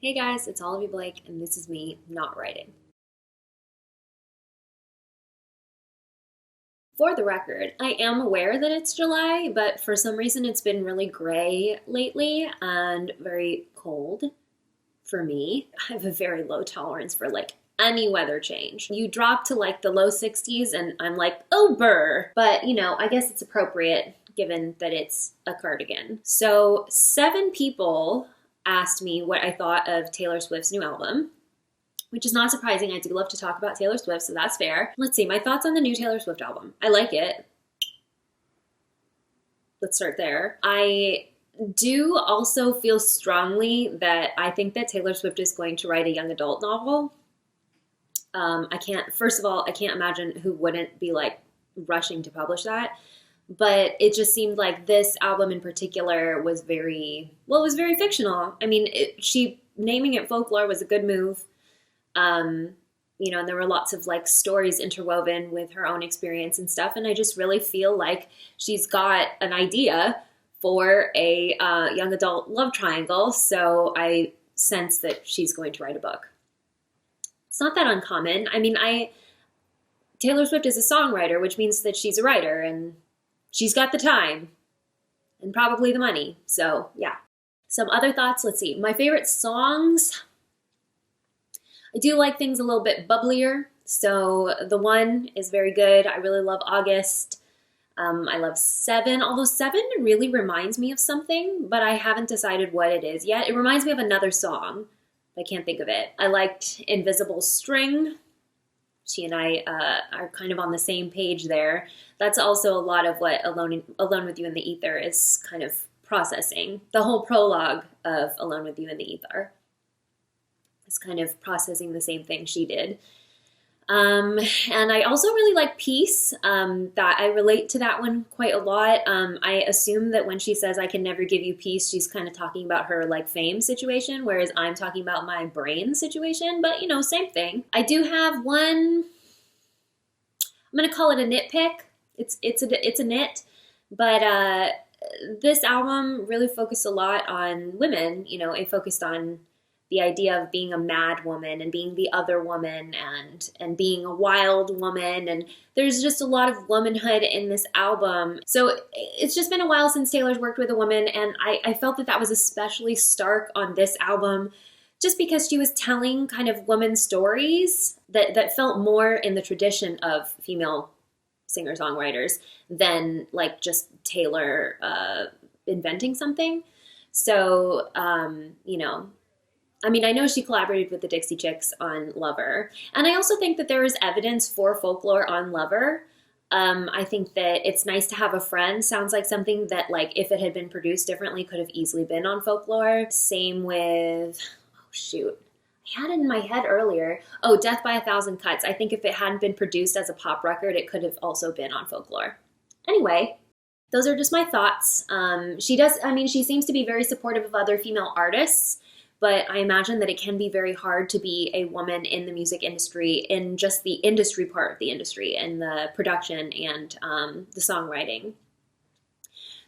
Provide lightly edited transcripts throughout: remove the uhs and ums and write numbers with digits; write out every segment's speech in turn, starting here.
Hey guys, it's Olivie Blake, and this is me not writing. For the record, I am aware that it's July, but for some reason it's been really gray lately and very cold for me. I have a very low tolerance for any weather change. You drop to the low 60s and I'm like, oh burr. But I guess it's appropriate given that it's a cardigan. So 7 people asked me what I thought of Taylor Swift's new album, which is not surprising. I do love to talk about Taylor Swift, so that's fair. Let's see, my thoughts on the new Taylor Swift album. I like it. Let's start there. I do also feel strongly that I think that Taylor Swift is going to write a young adult novel. First of all, I can't imagine who wouldn't be rushing to publish that. But it just seemed like this album in particular was very fictional. I mean, she naming it Folklore was a good move. And there were lots of stories interwoven with her own experience and stuff. And I just really feel like she's got an idea for a young adult love triangle. So I sense that she's going to write a book. It's not that uncommon. I mean, Taylor Swift is a songwriter, which means that she's a writer and she's got the time and probably the money. So yeah. Some other thoughts. Let's see. My favorite songs. I do like things a little bit bubblier. So The One is very good. I really love August. I love Seven, although Seven really reminds me of something, but I haven't decided what it is yet. It reminds me of another song. I can't think of it. I liked Invisible String. She and I are kind of on the same page there. That's also a lot of what Alone with You in the Ether is kind of processing. The whole prologue of Alone with You in the Ether is kind of processing the same thing she did. And I also really like Peace. That I relate to that one quite a lot. I assume that when she says I can never give you peace, she's kind of talking about her fame situation, whereas I'm talking about my brain situation. But same thing. I do have one. I'm gonna call it a nitpick. It's a nit, but this album really focused a lot on women. It focused on the idea of being a mad woman and being the other woman and being a wild woman. And there's just a lot of womanhood in this album. So it's just been a while since Taylor's worked with a woman. And I felt that was especially stark on this album just because she was telling kind of woman stories that felt more in the tradition of female singer-songwriters than just Taylor inventing something. So, I know she collaborated with the Dixie Chicks on Lover. And I also think that there is evidence for Folklore on Lover. I think that It's Nice to Have a Friend sounds like something that, if it had been produced differently, could have easily been on Folklore. Same with, I had it in my head earlier. Oh, Death by a Thousand Cuts. I think if it hadn't been produced as a pop record, it could have also been on Folklore. Anyway, those are just my thoughts. She seems to be very supportive of other female artists. But I imagine that it can be very hard to be a woman in the music industry, in just the industry part of the industry, and the production and the songwriting.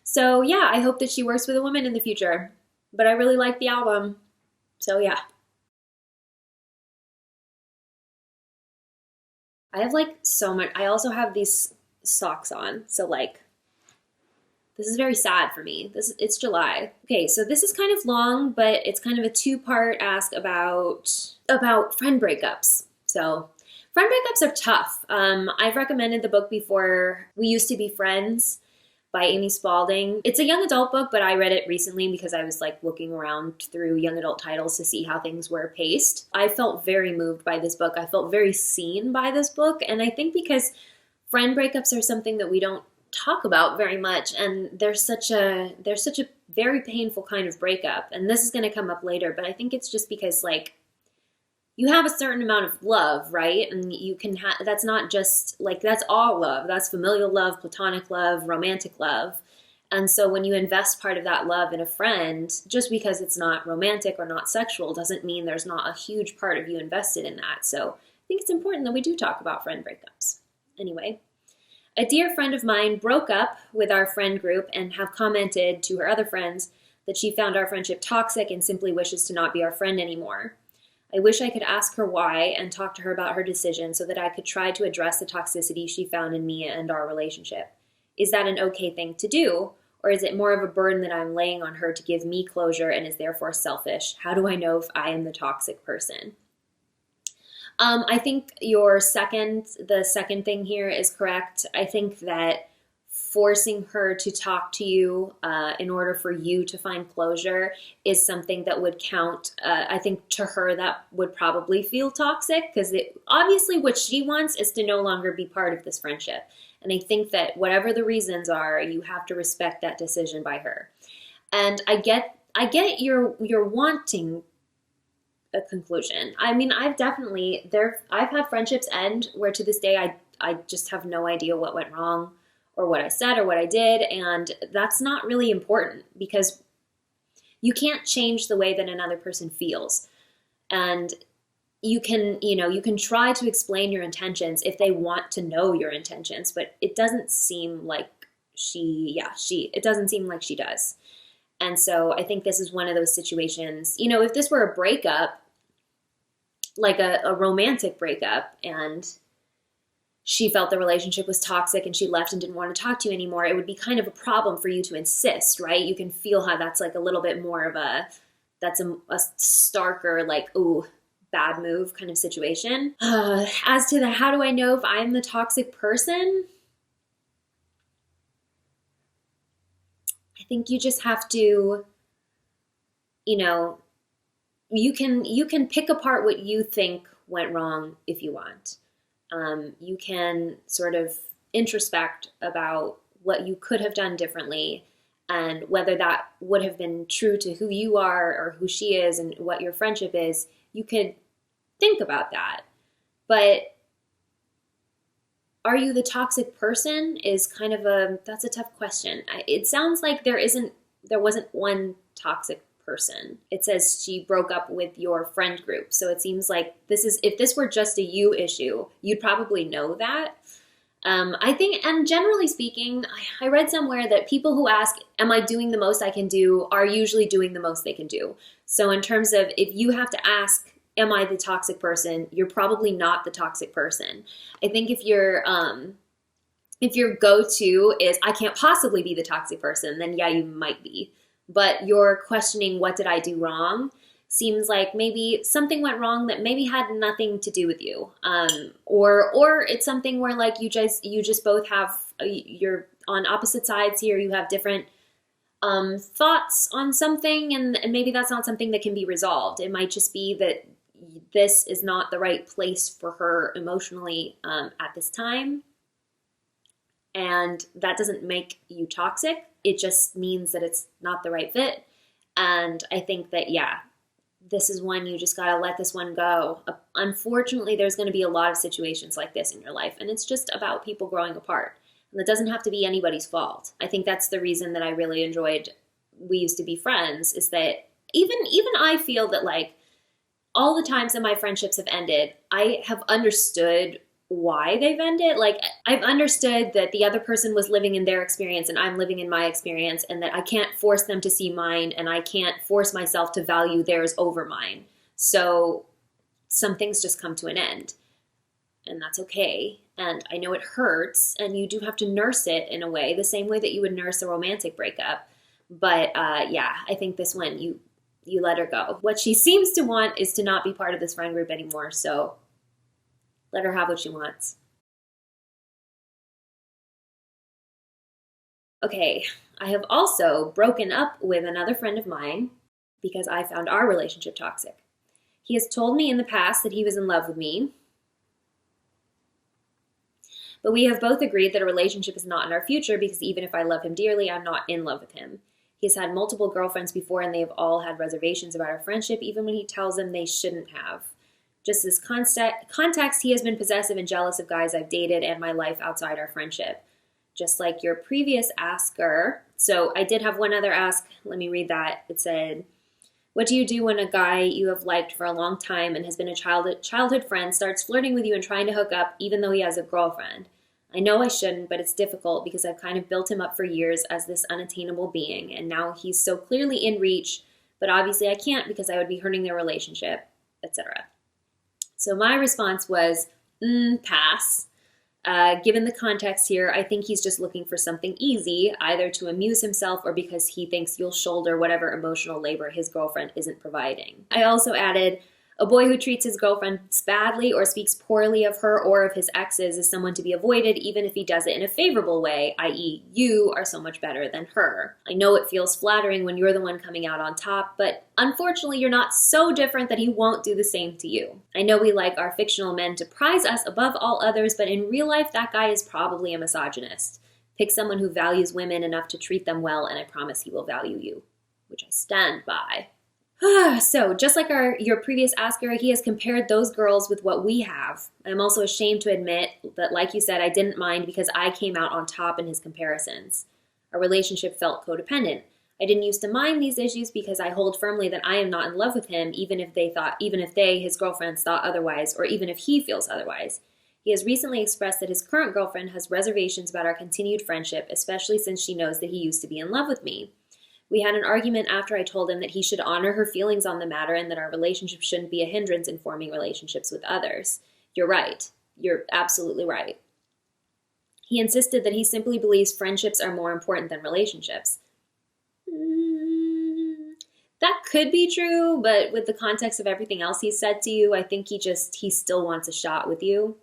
So yeah, I hope that she works with a woman in the future. But I really like the album. So yeah. I have so much. I also have these socks on. So this is very sad for me. It's July. Okay, so this is kind of long, but it's kind of a 2-part ask about friend breakups. So friend breakups are tough. I've recommended the book before, We Used to Be Friends by Amy Spalding. It's a young adult book, but I read it recently because I was looking around through young adult titles to see how things were paced. I felt very moved by this book. I felt very seen by this book. And I think because friend breakups are something that we don't talk about very much, and there's such a very painful kind of breakup, and this is going to come up later, but I think it's just because you have a certain amount of love, right? And you can have, that's not just that's all love. That's familial love, platonic love, romantic love. And so when you invest part of that love in a friend, just because it's not romantic or not sexual doesn't mean there's not a huge part of you invested in that. So I think it's important that we do talk about friend breakups. Anyway, a dear friend of mine broke up with our friend group and have commented to her other friends that she found our friendship toxic and simply wishes to not be our friend anymore. I wish I could ask her why and talk to her about her decision so that I could try to address the toxicity she found in me and our relationship. Is that an okay thing to do? Or is it more of a burden that I'm laying on her to give me closure and is therefore selfish? How do I know if I am the toxic person? I think the second thing here is correct. I think that forcing her to talk to you in order for you to find closure is something that would count. I think to her that would probably feel toxic because obviously what she wants is to no longer be part of this friendship. And I think that whatever the reasons are, you have to respect that decision by her. And I get you're wanting a conclusion. I mean, I've had friendships end where to this day I just have no idea what went wrong or what I said or what I did, and that's not really important because you can't change the way that another person feels. And you can try to explain your intentions if they want to know your intentions, but it doesn't seem like it doesn't seem like she does. And so I think this is one of those situations, if this were a breakup, like a romantic breakup, and she felt the relationship was toxic and she left and didn't want to talk to you anymore, it would be kind of a problem for you to insist, right? You can feel how that's like a little bit more of that's a starker, like, ooh, bad move kind of situation. As to how do I know if I'm the toxic person? I think you just have to, you can pick apart what you think went wrong if you want. You can sort of introspect about what you could have done differently and whether that would have been true to who you are or who she is and what your friendship is. You could think about that. But are you the toxic person is kind of that's a tough question. It sounds like there wasn't one toxic person. It says she broke up with your friend group. So it seems like if this were just a you issue, you'd probably know that. I think, and generally speaking, I read somewhere that people who ask, am I doing the most I can do, are usually doing the most they can do. So in terms of if you have to ask, am I the toxic person, you're probably not the toxic person. I think if your go-to is, I can't possibly be the toxic person, then yeah, you might be. But you're questioning, what did I do wrong? Seems like maybe something went wrong that maybe had nothing to do with you. Or it's something where like you just both have, you're on opposite sides here. You have different thoughts on something and maybe that's not something that can be resolved. It might just be that this is not the right place for her emotionally at this time. And that doesn't make you toxic. It just means that it's not the right fit. And I think that, yeah, this is one you just got to let this one go. Unfortunately, there's going to be a lot of situations like this in your life. And it's just about people growing apart. And that doesn't have to be anybody's fault. I think that's the reason that I really enjoyed We Used to Be Friends, is that even I feel that like all the times that my friendships have ended, I have understood why they've ended. Like I've understood that the other person was living in their experience and I'm living in my experience, and that I can't force them to see mine and I can't force myself to value theirs over mine. So some things just come to an end, and that's okay. And I know it hurts and you do have to nurse it in a way, the same way that you would nurse a romantic breakup. But yeah, I think this one, you let her go. What she seems to want is to not be part of this friend group anymore. So let her have what she wants. Okay, I have also broken up with another friend of mine because I found our relationship toxic. He has told me in the past that he was in love with me, but we have both agreed that a relationship is not in our future because even if I love him dearly, I'm not in love with him. He has had multiple girlfriends before and they have all had reservations about our friendship, even when he tells them they shouldn't have. Just as context, he has been possessive and jealous of guys I've dated and my life outside our friendship. Just like your previous asker. So I did have one other ask. Let me read that. It said, what do you do when a guy you have liked for a long time and has been a childhood friend starts flirting with you and trying to hook up even though he has a girlfriend? I know I shouldn't, but it's difficult because I've kind of built him up for years as this unattainable being, and now he's so clearly in reach, but obviously I can't because I would be hurting their relationship, etc. So my response was, pass. Given the context here, I think he's just looking for something easy, either to amuse himself or because he thinks you'll shoulder whatever emotional labor his girlfriend isn't providing. I also added, a boy who treats his girlfriend badly or speaks poorly of her or of his exes is someone to be avoided, even if he does it in a favorable way, i.e. you are so much better than her. I know it feels flattering when you're the one coming out on top, but unfortunately you're not so different that he won't do the same to you. I know we like our fictional men to prize us above all others, but in real life that guy is probably a misogynist. Pick someone who values women enough to treat them well, and I promise he will value you, which I stand by. So, just like your previous asker, he has compared those girls with what we have. I'm also ashamed to admit that, like you said, I didn't mind because I came out on top in his comparisons. Our relationship felt codependent. I didn't used to mind these issues because I hold firmly that I am not in love with him, even if they, his girlfriends, thought otherwise, or even if he feels otherwise. He has recently expressed that his current girlfriend has reservations about our continued friendship, especially since she knows that he used to be in love with me. We had an argument after I told him that he should honor her feelings on the matter and that our relationship shouldn't be a hindrance in forming relationships with others. You're right. You're absolutely right. He insisted that he simply believes friendships are more important than relationships. That could be true, but with the context of everything else he said to you, I think he still wants a shot with you.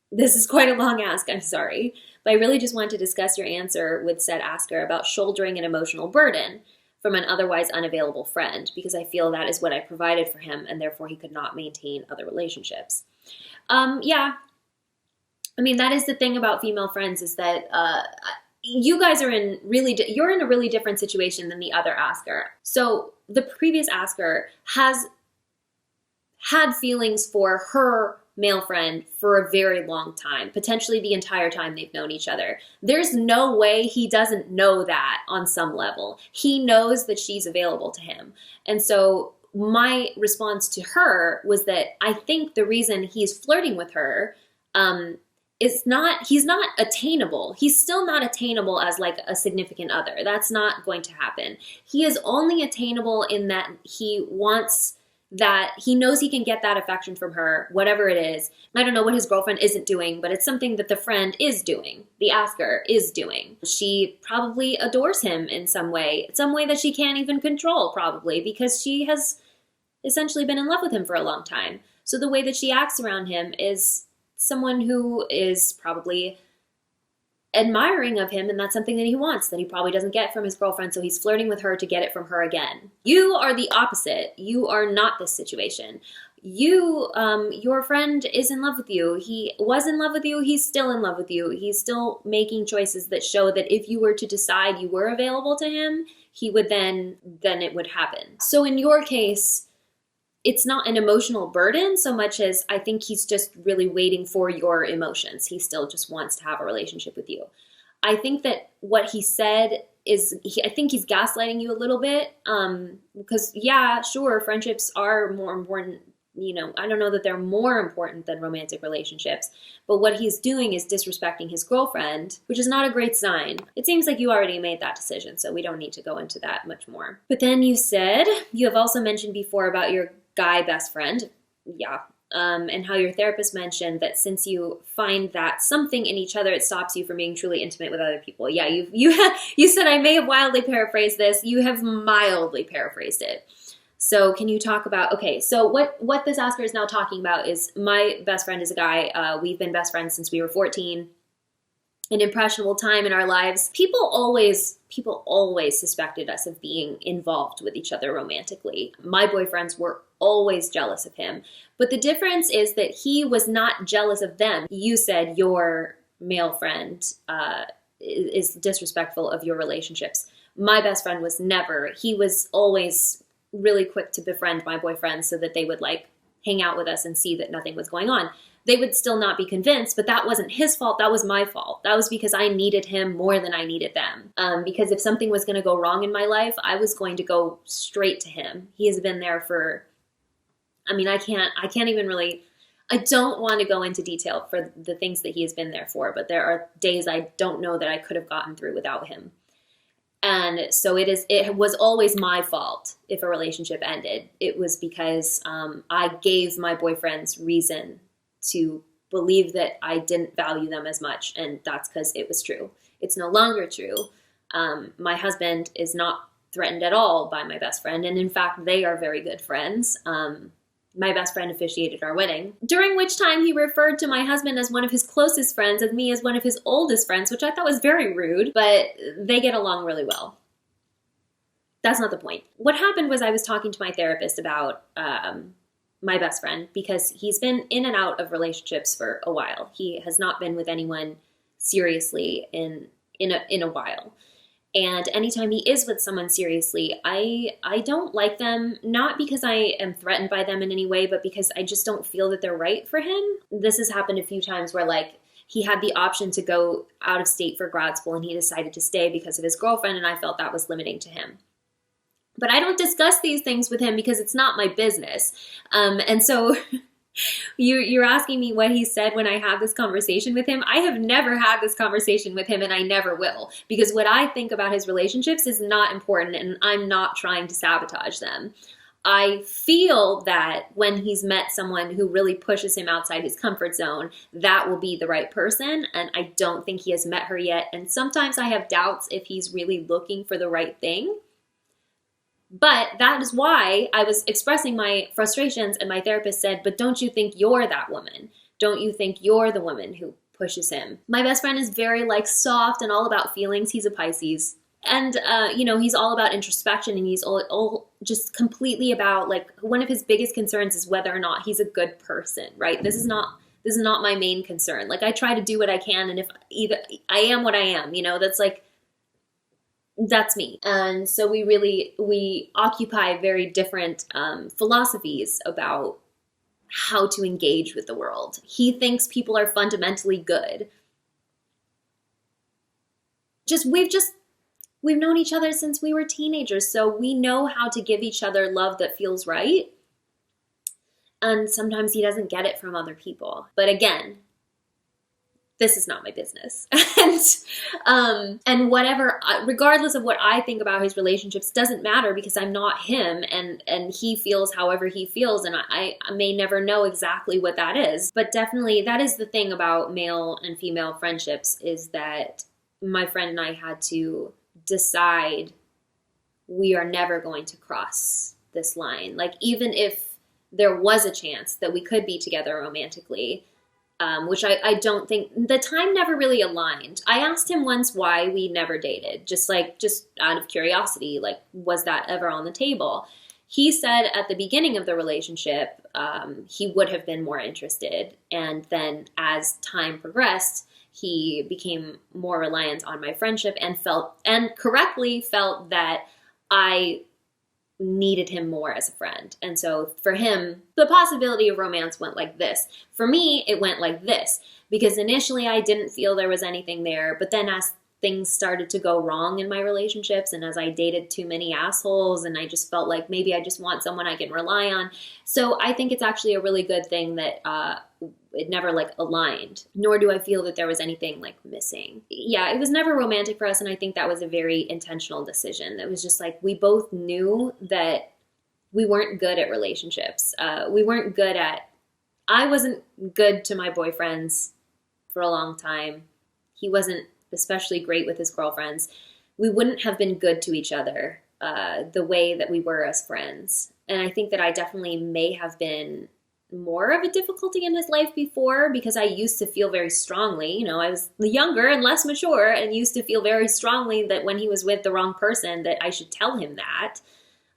This is quite a long ask, I'm sorry. But I really just wanted to discuss your answer with said asker about shouldering an emotional burden from an otherwise unavailable friend, because I feel that is what I provided for him, and therefore he could not maintain other relationships. Yeah. I mean, that is the thing about female friends, is that you guys are you're in a really different situation than the other asker. So the previous asker has had feelings for her male friend for a very long time, potentially the entire time they've known each other. There's no way he doesn't know that on some level. He knows that she's available to him. And so my response to her was that I think the reason he's flirting with her he's not attainable. He's still not attainable as like a significant other. That's not going to happen. He is only attainable in that he knows he can get that affection from her, whatever it is. I don't know what his girlfriend isn't doing, but it's something that the friend is doing, the asker is doing. She probably adores him in some way that she can't even control, probably, because she has essentially been in love with him for a long time. So the way that she acts around him is someone who is probably admiring of him, and that's something that he wants, that he probably doesn't get from his girlfriend, so he's flirting with her to get it from her again. You are the opposite. You are not this situation. Your friend is in love with you. He was in love with you. He's still in love with you. He's still making choices that show that if you were to decide you were available to him, he would then it would happen. So in your case, it's not an emotional burden so much as I think he's just really waiting for your emotions. He still just wants to have a relationship with you. I think that what he said is, I think he's gaslighting you a little bit, because yeah, sure, friendships are more important. I don't know that they're more important than romantic relationships, but what he's doing is disrespecting his girlfriend, which is not a great sign. It seems like you already made that decision, so we don't need to go into that much more. But then you said, you have also mentioned before about your guy best friend, and how your therapist mentioned that since you find that something in each other, it stops you from being truly intimate with other people. Yeah, you said, I may have wildly paraphrased this. You have mildly paraphrased it. So can you talk about, okay, so what this asker is now talking about is my best friend is a guy. We've been best friends since we were 14. An impressionable time in our lives. People always suspected us of being involved with each other romantically. My boyfriends were always jealous of him. But the difference is that he was not jealous of them. You said your male friend is disrespectful of your relationships. My best friend was never. He was always really quick to befriend my boyfriends so that they would like hang out with us and see that nothing was going on. They would still not be convinced, but that wasn't his fault. That was my fault. That was because I needed him more than I needed them. Because if something was going to go wrong in my life, I was going to go straight to him. He has been there for, I can't even really, I don't want to go into detail for the things that he has been there for, but there are days I don't know that I could have gotten through without him. And so it was always my fault if a relationship ended. It was because I gave my boyfriends reason to believe that I didn't value them as much, and that's because it was true. It's no longer true. My husband is not threatened at all by my best friend, and in fact, they are very good friends. My best friend officiated our wedding, during which time he referred to my husband as one of his closest friends and me as one of his oldest friends, which I thought was very rude, but they get along really well. That's not the point. What happened was I was talking to my therapist about my best friend because he's been in and out of relationships for a while. He has not been with anyone seriously in a while. And anytime he is with someone seriously, I don't like them, not because I am threatened by them in any way, but because I just don't feel that they're right for him. This has happened a few times where like he had the option to go out of state for grad school and he decided to stay because of his girlfriend, and I felt that was limiting to him. But I don't discuss these things with him because it's not my business. And so you're asking me what he said when I had this conversation with him. I have never had this conversation with him, and I never will, because what I think about his relationships is not important, and I'm not trying to sabotage them. I feel that when he's met someone who really pushes him outside his comfort zone, that will be the right person, and I don't think he has met her yet. And sometimes I have doubts if he's really looking for the right thing. But that is why I was expressing my frustrations, and my therapist said, but don't you think you're that woman? Don't you think you're the woman who pushes him? My best friend is very like soft and all about feelings. He's a Pisces. And, he's all about introspection, and he's all just completely about like one of his biggest concerns is whether or not he's a good person, right? This is not my main concern. Like I try to do what I can. And if either I am what I am, that's me. And so we occupy very different philosophies about how to engage with the world. He thinks people are fundamentally good. We've known each other since we were teenagers, so we know how to give each other love that feels right. And sometimes he doesn't get it from other people. But again, this is not my business. And whatever, regardless of what I think about his relationships, doesn't matter because I'm not him, and he feels however he feels, and I may never know exactly what that is. But definitely that is the thing about male and female friendships, is that my friend and I had to decide we are never going to cross this line. Like even if there was a chance that we could be together romantically, which I don't think, the time never really aligned. I asked him once why we never dated, just out of curiosity, like, was that ever on the table? He said at the beginning of the relationship, he would have been more interested. And then as time progressed, he became more reliant on my friendship and correctly felt that I needed him more as a friend. And so for him, the possibility of romance went like this. For me, it went like this, because initially I didn't feel there was anything there. But then as things started to go wrong in my relationships, and as I dated too many assholes, and I just felt like maybe I just want someone I can rely on. So I think it's actually a really good thing that it never like aligned, nor do I feel that there was anything like missing. Yeah, it was never romantic for us, and I think that was a very intentional decision. It was just like we both knew that we weren't good at relationships. I wasn't good to my boyfriends for a long time. He wasn't especially great with his girlfriends. We wouldn't have been good to each other the way that we were as friends. And I think that I definitely may have been more of a difficulty in his life before, because I used to feel very strongly, I was younger and less mature, and used to feel very strongly that when he was with the wrong person that I should tell him that.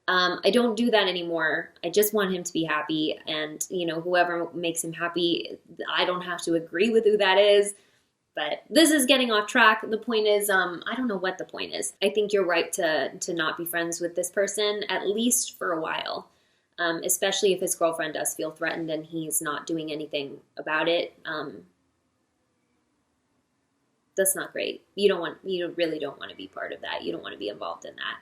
I don't do that anymore. I just want him to be happy, and whoever makes him happy, I don't have to agree with who that is. But this is getting off track. The point is, I don't know what the point is. I think you're right to not be friends with this person, at least for a while. Especially if his girlfriend does feel threatened and he's not doing anything about it. That's not great. You really don't want to be part of that. You don't want to be involved in that.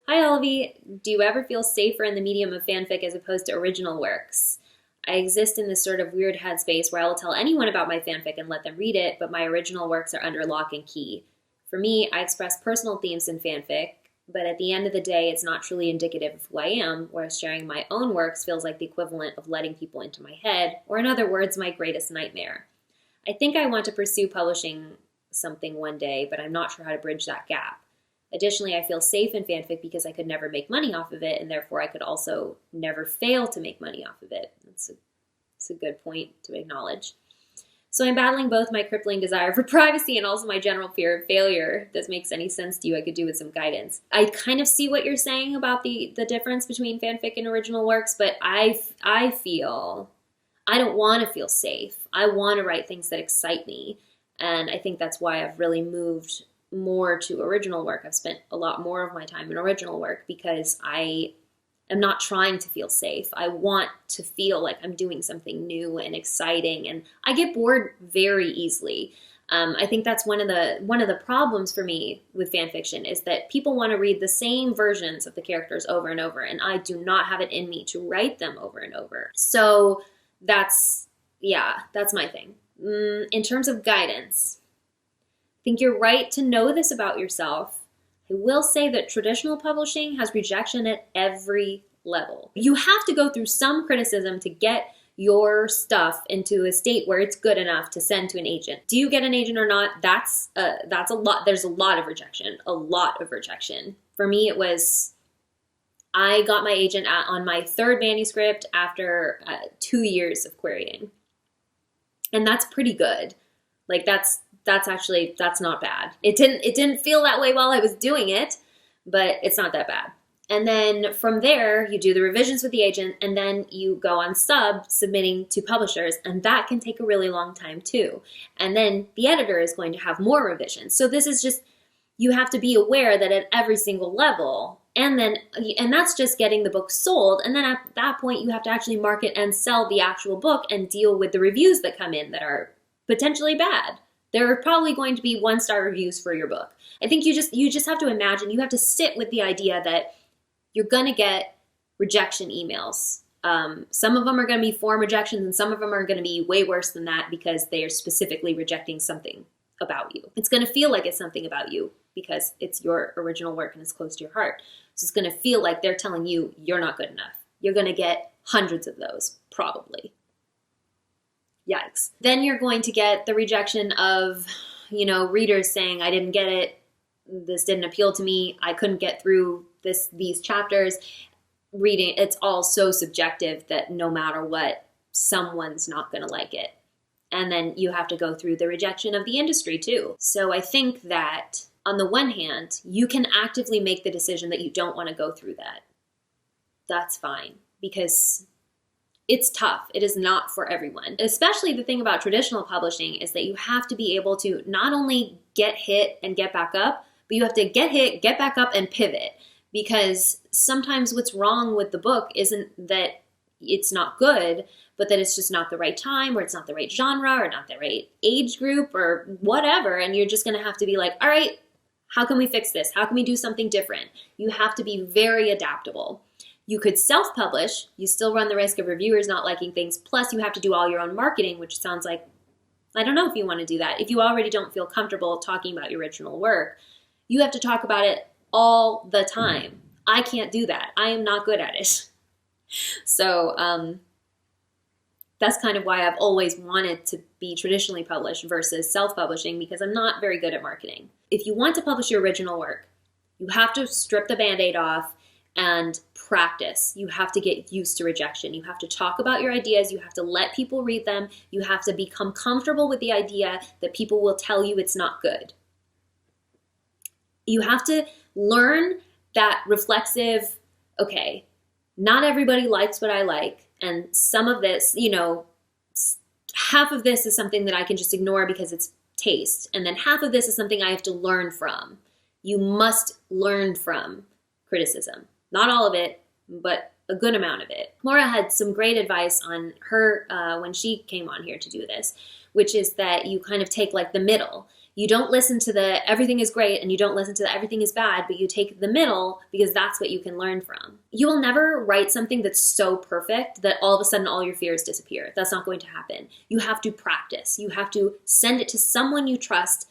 Hi, Olivie. Do you ever feel safer in the medium of fanfic as opposed to original works? I exist in this sort of weird headspace where I will tell anyone about my fanfic and let them read it, but my original works are under lock and key. For me, I express personal themes in fanfic, but at the end of the day, it's not truly indicative of who I am, whereas sharing my own works feels like the equivalent of letting people into my head, or in other words, my greatest nightmare. I think I want to pursue publishing something one day, but I'm not sure how to bridge that gap. Additionally, I feel safe in fanfic because I could never make money off of it, and therefore I could also never fail to make money off of it. That's a good point to acknowledge. So I'm battling both my crippling desire for privacy and also my general fear of failure. If this makes any sense to you, I could do with some guidance. I kind of see what you're saying about the difference between fanfic and original works, but I feel I don't want to feel safe. I want to write things that excite me, and I think that's why I've really moved more to original work. I've spent a lot more of my time in original work because I am not trying to feel safe. I want to feel like I'm doing something new and exciting, and I get bored very easily. I think that's one of the problems for me with fan fiction is that people want to read the same versions of the characters over and over, and I do not have it in me to write them over and over. So that's my thing. In terms of guidance, I think you're right to know this about yourself. I will say that traditional publishing has rejection at every level. You have to go through some criticism to get your stuff into a state where it's good enough to send to an agent. Do you get an agent or not? That's a lot. There's a lot of rejection. For me, it was, I got my agent on my third manuscript after 2 years of querying. And that's pretty good. Like that's not bad. It didn't feel that way while I was doing it, but it's not that bad. And then from there, you do the revisions with the agent, and then you go on submitting to publishers, and that can take a really long time too. And then the editor is going to have more revisions. So this is just, you have to be aware that at every single level, and that's just getting the book sold. And then at that point, you have to actually market and sell the actual book and deal with the reviews that come in that are potentially bad. There are probably going to be 1-star reviews for your book. I think you just have to imagine, you have to sit with the idea that you're going to get rejection emails. Some of them are going to be form rejections, and some of them are going to be way worse than that because they are specifically rejecting something about you. It's going to feel like it's something about you because it's your original work and it's close to your heart. So it's going to feel like they're telling you you're not good enough. You're going to get hundreds of those, probably. Yikes. Then you're going to get the rejection of, readers saying, I didn't get it. This didn't appeal to me. I couldn't get through these chapters. Reading, it's all so subjective that no matter what, someone's not going to like it. And then you have to go through the rejection of the industry too. So I think that on the one hand, you can actively make the decision that you don't want to go through that. That's fine, because it's tough. It is not for everyone. Especially the thing about traditional publishing is that you have to be able to not only get hit and get back up, but you have to get hit, get back up, and pivot. Because sometimes what's wrong with the book isn't that it's not good, but that it's just not the right time, or it's not the right genre, or not the right age group, or whatever. And you're just going to have to be like, all right, how can we fix this? How can we do something different? You have to be very adaptable. You could self-publish. You still run the risk of reviewers not liking things. Plus, you have to do all your own marketing, which sounds like, I don't know if you want to do that. If you already don't feel comfortable talking about your original work, you have to talk about it all the time. I can't do that. I am not good at it. So that's kind of why I've always wanted to be traditionally published versus self-publishing, because I'm not very good at marketing. If you want to publish your original work, you have to strip the Band-Aid off and practice. You have to get used to rejection. You have to talk about your ideas. You have to let people read them. You have to become comfortable with the idea that people will tell you it's not good. You have to learn that reflexive, okay, not everybody likes what I like, and some of this, half of this is something that I can just ignore because it's taste, and then half of this is something I have to learn from. You must learn from criticism. Not all of it, but a good amount of it. Laura had some great advice on her when she came on here to do this, which is that you kind of take like the middle. You don't listen to the everything is great and you don't listen to the everything is bad, but you take the middle because that's what you can learn from. You will never write something that's so perfect that all of a sudden all your fears disappear. That's not going to happen. You have to practice. You have to send it to someone you trust,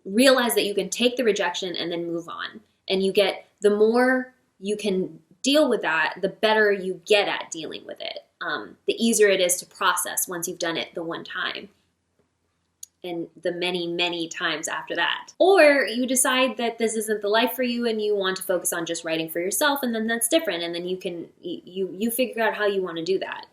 realize that you can take the rejection and then move on. And the more you can deal with that, the better you get at dealing with it. The easier it is to process once you've done it the one time. And the many, many times after that. Or you decide that this isn't the life for you and you want to focus on just writing for yourself, and then that's different. And then you figure out how you want to do that.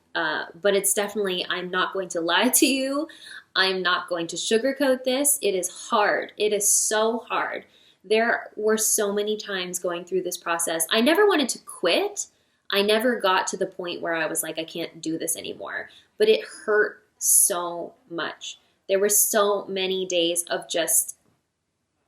But it's definitely, I'm not going to lie to you. I'm not going to sugarcoat this. It is hard. It is so hard. There were so many times going through this process. I never wanted to quit. I never got to the point where I was like, I can't do this anymore. But it hurt so much. There were so many days of just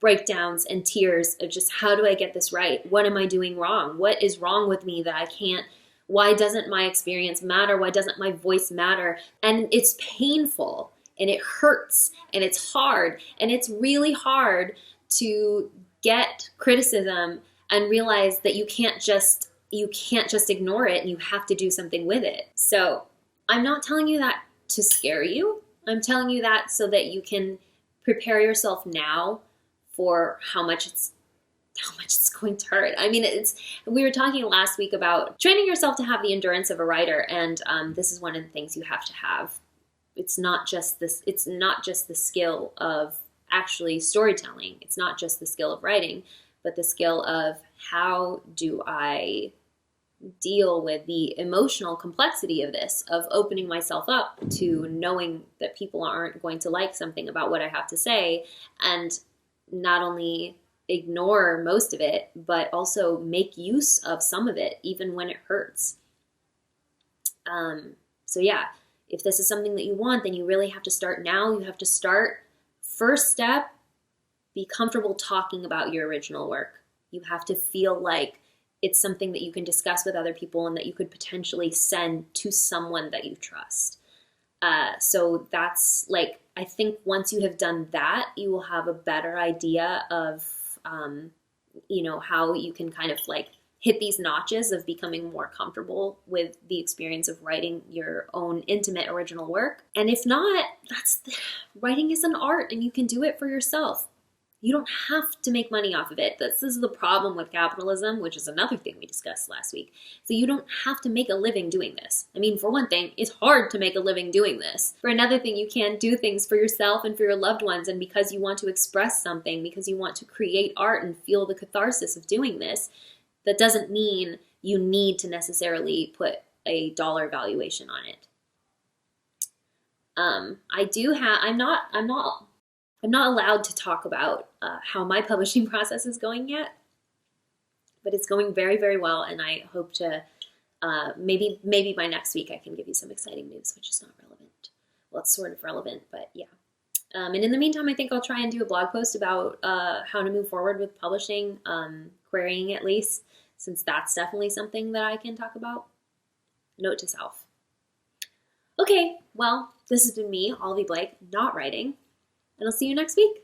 breakdowns and tears of just, how do I get this right? What am I doing wrong? What is wrong with me that I can't? Why doesn't my experience matter? Why doesn't my voice matter? And it's painful and it hurts and it's hard. And it's really hard to get criticism and realize that you can't just ignore it and you have to do something with it. So I'm not telling you that to scare you. I'm telling you that so that you can prepare yourself now for how much it's going to hurt. I mean, we were talking last week about training yourself to have the endurance of a writer, and this is one of the things you have to have. It's not just the skill of actually storytelling. It's not just the skill of writing, but the skill of how do I deal with the emotional complexity of this, of opening myself up to knowing that people aren't going to like something about what I have to say, and not only ignore most of it, but also make use of some of it, even when it hurts. So yeah, if this is something that you want, then you really have to start now. You have to start, first step, be comfortable talking about your original work. You have to feel like it's something that you can discuss with other people and that you could potentially send to someone that you trust. So that's like, I think once you have done that, you will have a better idea of, how you can kind of like hit these notches of becoming more comfortable with the experience of writing your own intimate original work. And if not, writing is an art and you can do it for yourself. You don't have to make money off of it. This is the problem with capitalism, which is another thing we discussed last week. So you don't have to make a living doing this. I mean, for one thing, it's hard to make a living doing this. For another thing, you can do things for yourself and for your loved ones. And because you want to express something, because you want to create art and feel the catharsis of doing this, that doesn't mean you need to necessarily put a dollar valuation on it. I'm not allowed to talk about how my publishing process is going yet, but it's going very, very well, and I hope to maybe by next week I can give you some exciting news, which is not relevant. Well, it's sort of relevant, but yeah. And in the meantime, I think I'll try and do a blog post about how to move forward with publishing, querying at least, since that's definitely something that I can talk about. Note to self. Okay, well, this has been me, Olivie Blake, not writing. And I'll see you next week.